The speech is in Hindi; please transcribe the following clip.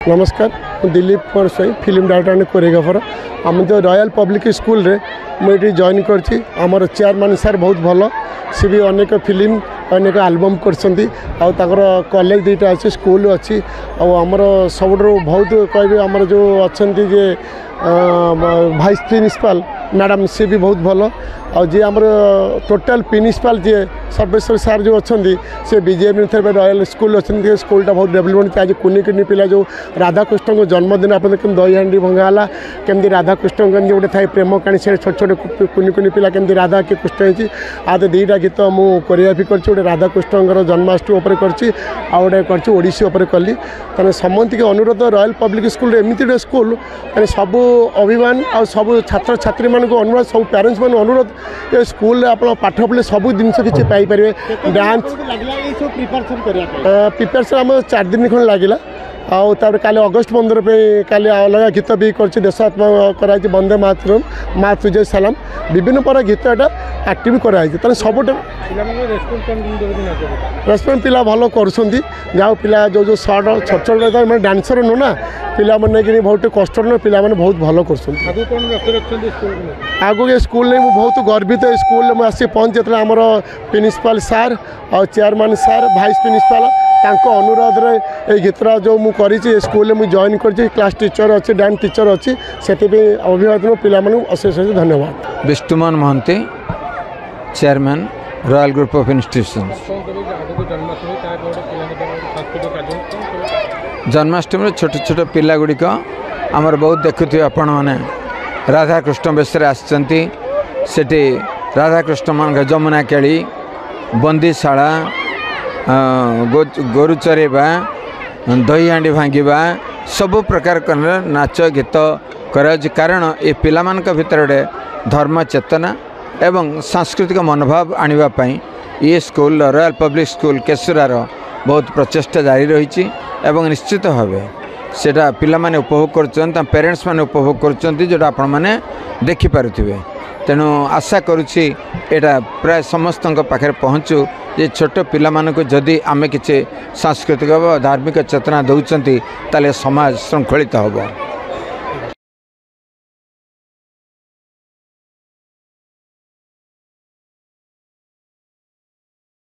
नमस्कार Dilip Kumar Swain film director and choreographer आम जो रॉयल पब्लिक स्कूल रे मुझे जॉइन करछि आमर चेयरमैन सर बहुत भल सी भी अनेक फिल्म अनेक एल्बम कर कॉलेज दुईटा अच्छी स्कूल अच्छी आमर सब बहुत कहे आमर जो अच्छा जे भाइस प्रिंसिपाल मैडम सी भी बहुत भल जी आमर टोटाल प्रिंसिपाल जी सर्वेश्वर सार जो अच्छा से बीजेपी थे रॉयल स्कूल अच्छा स्कूलटा बहुत डेवलपमेंट आज कुनी कुनी पिला जो राधाकृष्ण को जन्मदिन आप दही हांडी भंगाला केमती राधाकृष्ण गोटे थाए प्रेम कहानी से छोट छोट कुनी कुनी पिला केमती राधा के कृष्ण होती आज दुईटा गीत मुझे कोरियोग्राफी कर राधाकृष्ण जन्माष्टमी गोटे करड़ीसी कली तेना समस्त के अनुरोध रॉयल पब्लिक स्कूल एमती स्कूल सब अभिमान आ सब छात्र छात्री मान अनुरोध सब पेरेंट्स मान अनुरोध ये स्कूल आप पाठ पढ़े सब जिन किसी पाइपर डांस प्रिपेरेसन आम 4 दिन खंड लगे आउे काली अगस्ट 15 पे काली अलग गीत भी कर देशात्मक कराई वंदे मातरम माँ तुझे सलाम विभिन्न प्रकार गीत एटा एक्टिव कराई सब रेस्पन्स पिला भल कर पिला जो जो सर्ट छोट छोट मैं डांसर नु ना पिला मैंने बहुत कष्ट न पिला मैंने बहुत भल कर आगु ये स्कूल नहीं बहुत गर्वित स्कूल में आसी पहुँच जो आमर प्रिंसिपाल सार और चेयरमैन सार भाइस प्रिंसिपाल तांको अनुरोध रे ए गीतरा जो मु करी स्कूल में जॉइन कर क्लास टीचर अच्छे डांस टीचर अच्छी से अभिभावक पिला अशेष धन्यवाद। Vishnuman Mahanty chairman royal group of institution. Janmashtami छोट छोट पिला गुड़िक आमर बहुत देखुए आपण मैंने राधाकृष्ण बेस आसती राधाकृष्ण मान जमुना केली बंदीशाला गोरु चरेबा दही हांडी भांगा सबु प्रकार नाच गीत कर कारण ये पिला भितर धर्म चेतना एवं सांस्कृतिक मनोभाव आने ये स्कूल रॉयल पब्लिक स्कूल केशुरार बहुत प्रचेष्टा जारी रही एवं निश्चित भाव सेटा पिला माने उपभोग कर पेरेंट्स माने उपभोग कर आपण मैंने देखिपे तेणु आशा करुच्ची एटा प्राय समस्त पाखे पहुँचू ये छोट पिला मानक जदि आमे किसी सांस्कृतिक धार्मिक चेतना दौरान ताले समाज श्रृंखलित होब।